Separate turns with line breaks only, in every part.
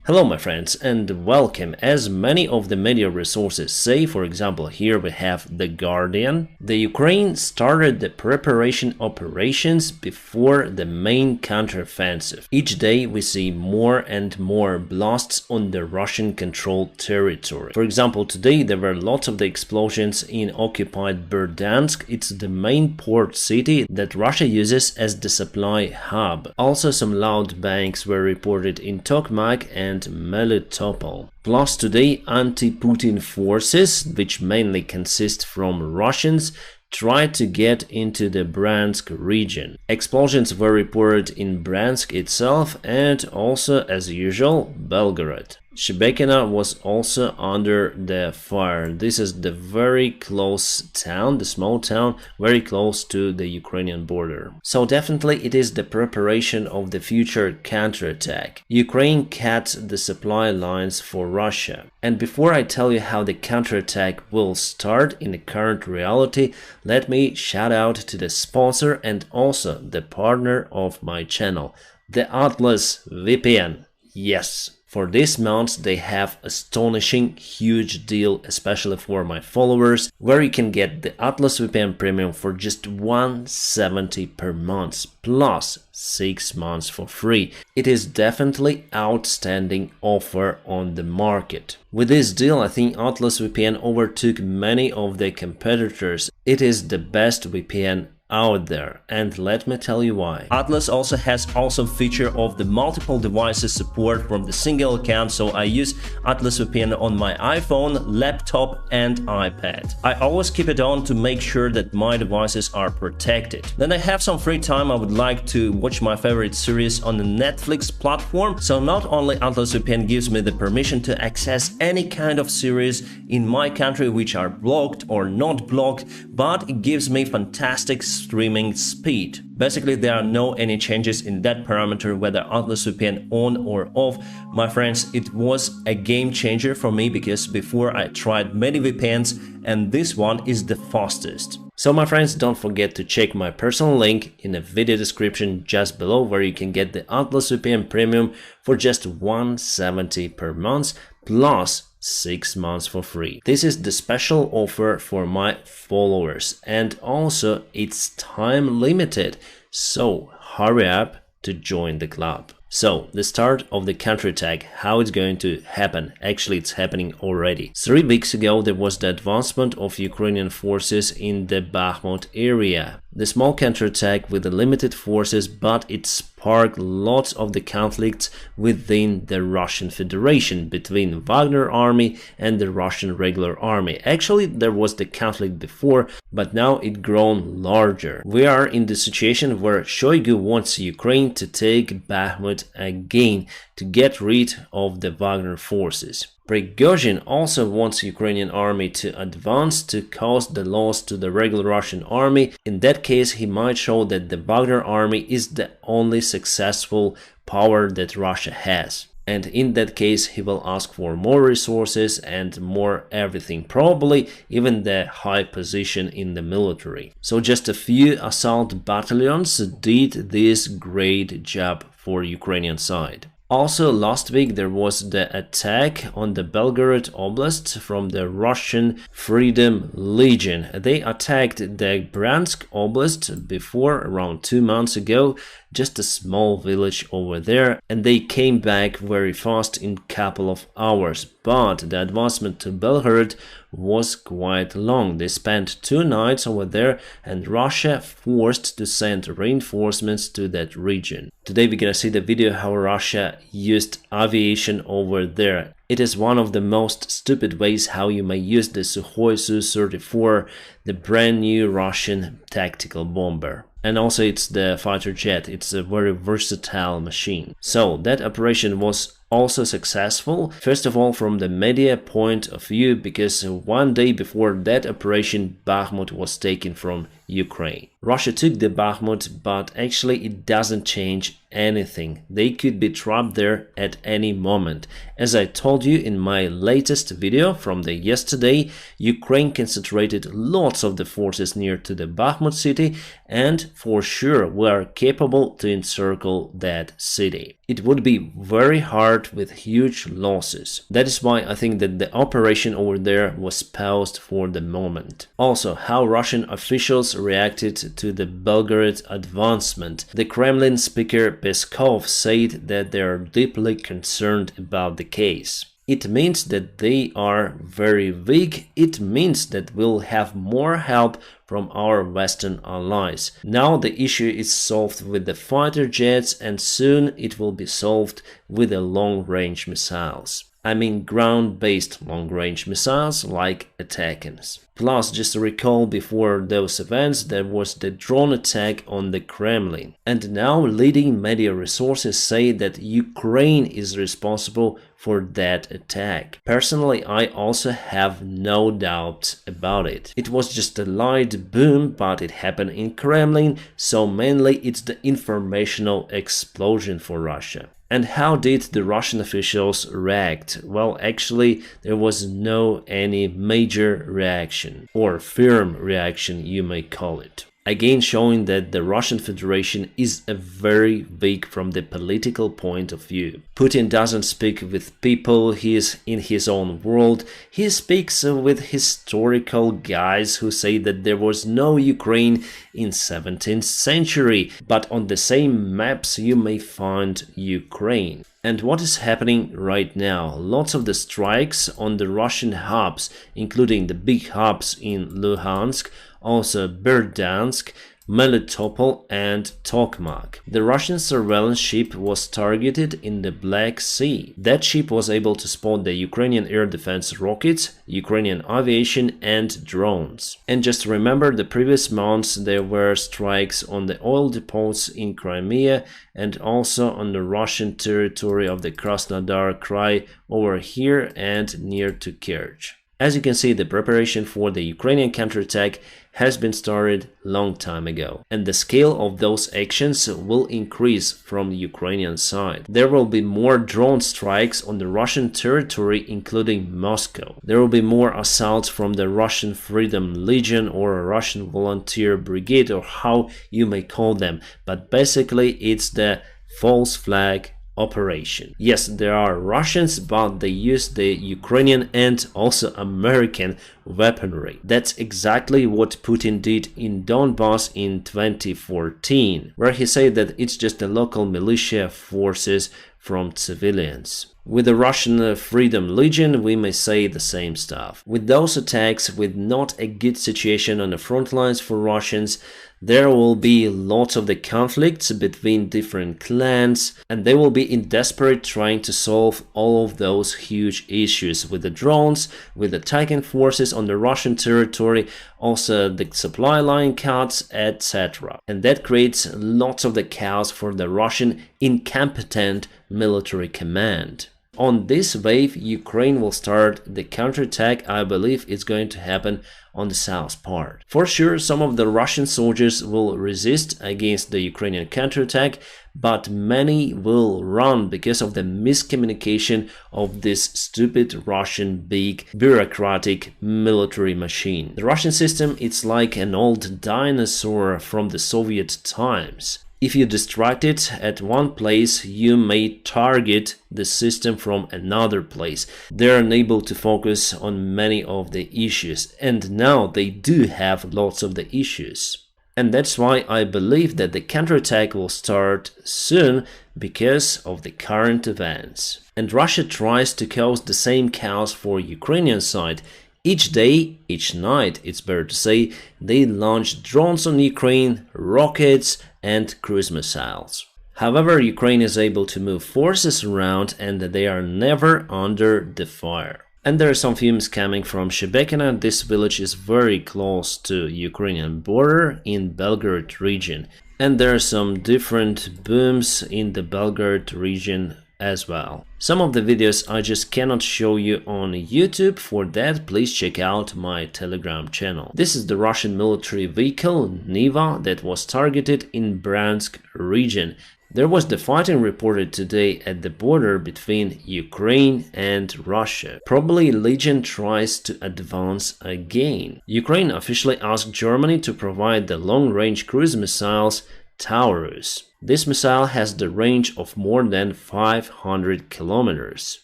Hello my friends and welcome. As many of the media resources say, for example here we have The Guardian, the Ukraine started the preparation operations before the main counteroffensive. Each day we see more and more blasts on the Russian-controlled territory. For example, today there were lots of the explosions in occupied Berdansk. It's the main port city that Russia uses as the supply hub. Also some loud bangs were reported in Tokmak and Melitopol. Plus today anti-Putin forces, which mainly consist from Russians, tried to get into the Bryansk region. Explosions were reported in Bryansk itself and also, as usual, Belgorod. Shebekina was also under the fire. This is the very close town, the small town, very close to the Ukrainian border. So definitely it is the preparation of the future counterattack. Ukraine cut the supply lines for Russia. And before I tell you how the counterattack will start in the current reality, let me shout out to the sponsor and also the partner of my channel, the Atlas VPN. Yes. For this month they have astonishing huge deal, especially for my followers, where you can get the Atlas VPN Premium for just $170 per month plus 6 months for free. It is definitely outstanding offer on the market. With this deal I think Atlas VPN overtook many of the competitors. It is the best VPN out there, and let me tell you why. Atlas also has awesome feature of the multiple devices support from the single account, so I use Atlas VPN on my iPhone, laptop and iPad. I always keep it on to make sure that my devices are protected. Then I have some free time, I would like to watch my favorite series on the Netflix platform, so not only Atlas VPN gives me the permission to access any kind of series in my country which are blocked or not blocked, but it gives me fantastic streaming speed. Basically there are no any changes in that parameter whether Atlas VPN on or off. My friends, it was a game changer for me because before I tried many VPNs and this one is the fastest. So my friends, don't forget to check my personal link in the video description just below where you can get the Atlas VPN Premium for just $170 per month plus 6 months for free. This is the special offer for my followers and also it's time limited, so hurry up to join the club. So, the start of the counterattack, how it's going to happen. Actually, it's happening already. 3 weeks ago, there was the advancement of Ukrainian forces in the Bakhmut area. The small counterattack with the limited forces, but it sparked lots of the conflicts within the Russian Federation between Wagner army and the Russian regular army. Actually, there was the conflict before, but now it grown larger. We are in the situation where Shoigu wants Ukraine to take Bakhmut again to get rid of the Wagner forces. Prigozhin also wants Ukrainian army to advance to cause the loss to the regular Russian army. In that case, he might show that the Wagner army is the only successful power that Russia has. And in that case, he will ask for more resources and more everything, probably even the high position in the military. So just a few assault battalions did this great job for Ukrainian side. Also, last week there was the attack on the Belgorod Oblast from the Russian Freedom Legion. They attacked the Bryansk Oblast before, around 2 months ago, just a small village over there, and they came back very fast in couple of hours. But the advancement to Belgorod was quite long. They spent 2 nights over there and Russia forced to send reinforcements to that region. Today we're gonna see the video how Russia used aviation over there. It is one of the most stupid ways how you may use the Sukhoi Su-34, the brand new Russian tactical bomber. And also it's the fighter jet, it's a very versatile machine. So that operation was also successful, first of all from the media point of view, because 1 day before that operation Bakhmut was taken from Ukraine. Russia took the Bakhmut, but actually it doesn't change anything. They could be trapped there at any moment. As I told you in my latest video from the yesterday, Ukraine concentrated lots of the forces near to the Bakhmut city, and for sure were capable to encircle that city. It would be very hard with huge losses. That is why I think that the operation over there was paused for the moment. Also, how Russian officials reacted to the Belgorod advancement. The Kremlin speaker Peskov said that they are deeply concerned about the case. It means that they are very weak. It means that we'll have more help from our Western allies. Now the issue is solved with the fighter jets, and soon it will be solved with the long-range missiles. I mean ground-based long-range missiles like ATACMS. Plus, just recall before those events there was the drone attack on the Kremlin. And now leading media resources say that Ukraine is responsible for that attack. Personally, I also have no doubts about it. It was just a light boom, but it happened in Kremlin, so mainly it's the informational explosion for Russia. And how did the Russian officials react? Well, actually, there was no any major reaction, or firm reaction you may call it. Again, showing that the Russian Federation is a very weak from the political point of view. Putin doesn't speak with people, he is in his own world. He speaks with historical guys who say that there was no Ukraine in 17th century, but on the same maps you may find Ukraine. And what is happening right now? Lots of the strikes on the Russian hubs, including the big hubs in Luhansk, also Berdansk, Melitopol and Tokmak. The Russian surveillance ship was targeted in the Black Sea. That ship was able to spot the Ukrainian air defense rockets, Ukrainian aviation and drones. And just remember, the previous months there were strikes on the oil depots in Crimea and also on the Russian territory of the Krasnodar Krai over here and near to Kerch. As you can see, the preparation for the Ukrainian counterattack has been started long time ago, and the scale of those actions will increase from the Ukrainian side. There will be more drone strikes on the Russian territory, including Moscow. There will be more assaults from the Russian Freedom Legion or Russian Volunteer Brigade, or how you may call them, but basically it's the false flag operation. Yes, there are Russians, but they use the Ukrainian and also American weaponry. That's exactly what Putin did in Donbas in 2014, where he said that it's just the local militia forces from civilians. With the Russian Freedom Legion, we may say the same stuff. With those attacks, with not a good situation on the front lines for Russians, there will be lots of the conflicts between different clans, and they will be in desperate trying to solve all of those huge issues with the drones, with attacking forces on the Russian territory, also the supply line cuts, etc. And that creates lots of the chaos for the Russian incompetent military command. On this wave, Ukraine will start the counterattack. I believe it's going to happen on the south part. For sure, some of the Russian soldiers will resist against the Ukrainian counterattack, but many will run because of the miscommunication of this stupid Russian big bureaucratic military machine. The Russian system, it's like an old dinosaur from the Soviet times. If you distract it at one place, you may target the system from another place. They're unable to focus on many of the issues, and now they do have lots of the issues. And that's why I believe that the counterattack will start soon because of the current events. And Russia tries to cause the same chaos for Ukrainian side. Each day, each night, it's better to say, they launch drones on Ukraine, rockets and cruise missiles. However, Ukraine is able to move forces around and they are never under the fire. And there are some fumes coming from Shebekina. This village is very close to Ukrainian border in Belgorod region. And there are some different booms in the Belgorod region as well. Some of the videos I just cannot show you on YouTube. For that, please check out my Telegram channel. This is the Russian military vehicle Niva that was targeted in Bryansk region. There was the fighting reported today at the border between Ukraine and Russia. Probably Legion tries to advance again. Ukraine officially asked Germany to provide the long-range cruise missiles Taurus. This missile has the range of more than 500 kilometers.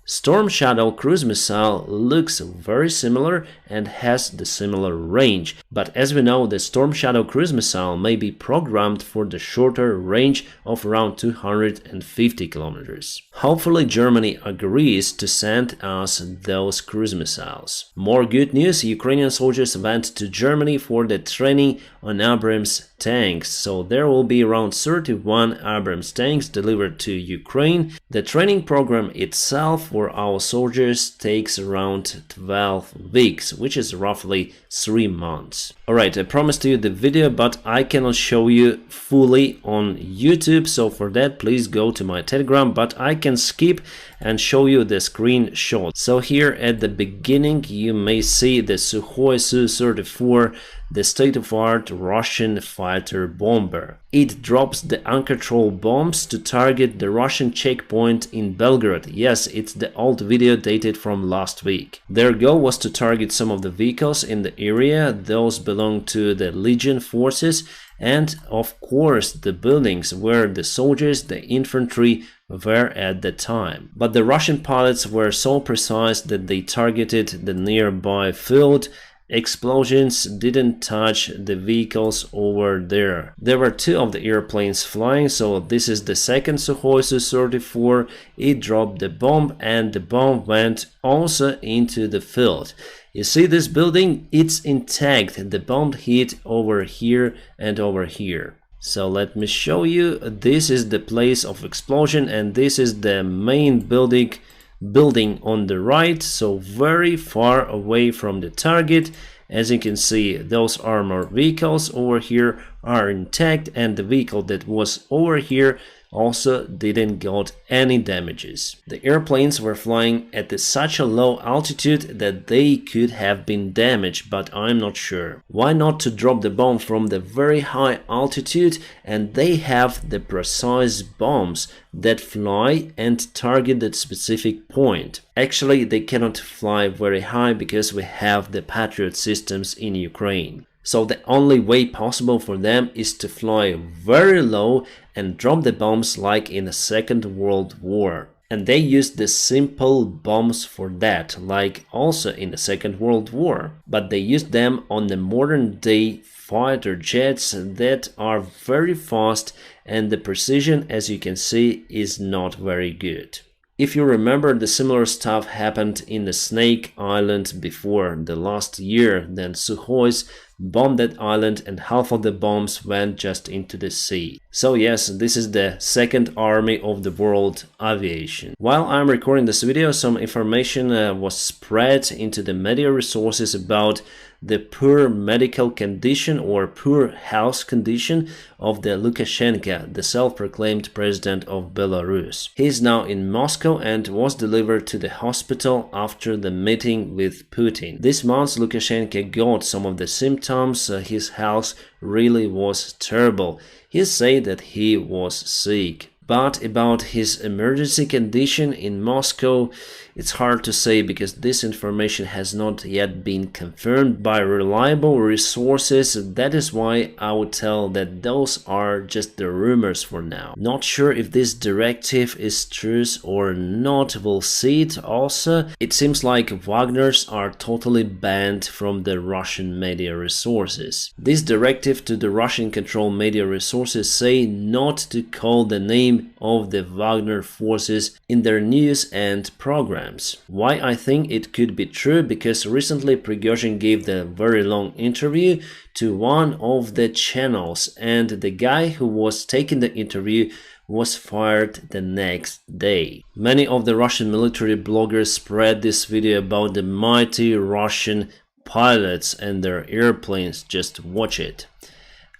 Storm Shadow cruise missile looks very similar and has the similar range, but as we know, the Storm Shadow cruise missile may be programmed for the shorter range of around 250 kilometers. Hopefully Germany agrees to send us those cruise missiles. More good news, Ukrainian soldiers went to Germany for the training on Abrams tanks, so there will be around 31 Abrams tanks delivered to Ukraine. The training program itself for our soldiers takes around 12 weeks, which is roughly 3 months. Alright, I promised you the video, but I cannot show you fully on YouTube, so for that please go to my Telegram, but I can skip and show you the screenshot. So here at the beginning you may see the Sukhoi Su-34, the state-of-art Russian fighter bomber. It drops the uncontrolled bombs to target the Russian checkpoint in Belgorod. Yes, it's the old video dated from last week. Their goal was to target some of the vehicles in the area, those belong to the Legion forces, and of course the buildings where the soldiers, the infantry, were at the time. But the Russian pilots were so precise that they targeted the nearby field. Explosions didn't touch the vehicles over there. There were 2 of the airplanes flying, so this is the second Sukhoi Su-34. It dropped the bomb and the bomb went also into the field. You see this building? It's intact. The bomb hit over here and over here. So let me show you. This is the place of explosion and this is the main building on the right, so very far away from the target. As you can see, those armored vehicles over here are intact and the vehicle that was over here also didn't got any damages. The airplanes were flying at such a low altitude that they could have been damaged, but I'm not sure. Why not to drop the bomb from the very high altitude, and they have the precise bombs that fly and target that specific point. Actually, they cannot fly very high because we have the Patriot systems in Ukraine. So the only way possible for them is to fly very low and drop the bombs like in the Second World War. And they used the simple bombs for that, like also in the Second World War. But they used them on the modern day fighter jets that are very fast, and the precision, as you can see, is not very good. If you remember, the similar stuff happened in the Snake Island before the last year. Then Sukhois bombed that island and half of the bombs went just into the sea. So yes, this is the second army of the world aviation. While I'm recording this video, some information was spread into the media resources about the poor medical condition or poor health condition of the Lukashenko, the self-proclaimed president of Belarus. He is now in Moscow and was delivered to the hospital after the meeting with Putin. This month Lukashenko got some of the symptoms. His health really was terrible. He said that he was sick. But about his emergency condition in Moscow, it's hard to say because this information has not yet been confirmed by reliable resources. That is why I would tell that those are just the rumors for now. Not sure if this directive is true or not, we'll see it. Also, it seems like Wagners are totally banned from the Russian media resources. This directive to the Russian-controlled media resources say not to call the name of the Wagner forces in their news and programs. Why I think it could be true? Because recently Prigozhin gave the very long interview to one of the channels, and the guy who was taking the interview was fired the next day. Many of the Russian military bloggers spread this video about the mighty Russian pilots and their airplanes. Just watch it.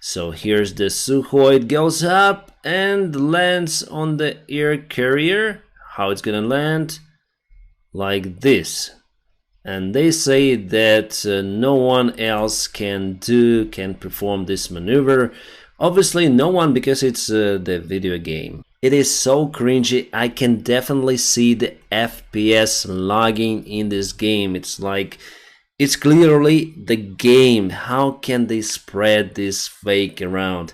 So here's the Sukhoi. It goes up and lands on the air carrier. how it's gonna land? Like this. And they say that no one else can perform this maneuver. Obviously no one, because it's the video game. It is so cringy. I can definitely see the FPS lagging in this game. It's like, it's clearly the game. How can they spread this fake around?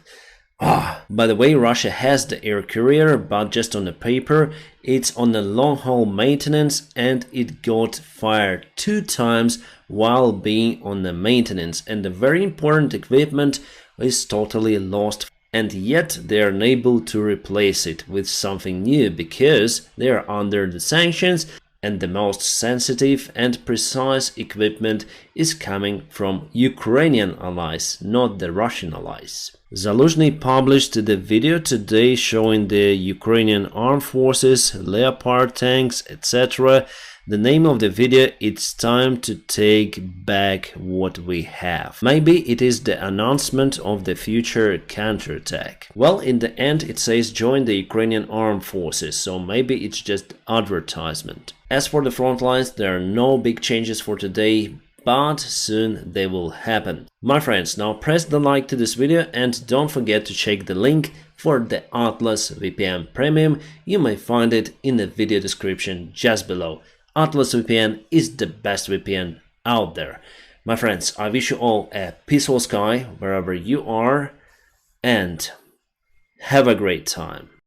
By the way, Russia has the air carrier, but just on the paper. It's on a long-haul maintenance and it got fired 2 times while being on the maintenance, and the very important equipment is totally lost, and yet they are unable to replace it with something new because they are under the sanctions. And the most sensitive and precise equipment is coming from Ukrainian allies, not the Russian allies. Zaluzhny published the video today showing the Ukrainian armed forces, leopard tanks, etc. The name of the video: It's time to take back what we have. Maybe it is the announcement of the future counterattack. Well, in the end it says join the Ukrainian armed forces, so maybe it's just advertisement. As for the front lines, there are no big changes for today, but soon they will happen. My friends, now press the like to this video and don't forget to check the link for the Atlas VPN Premium. You may find it in the video description just below. Atlas VPN is the best VPN out there. My friends, I wish you all a peaceful sky wherever you are, and have a great time.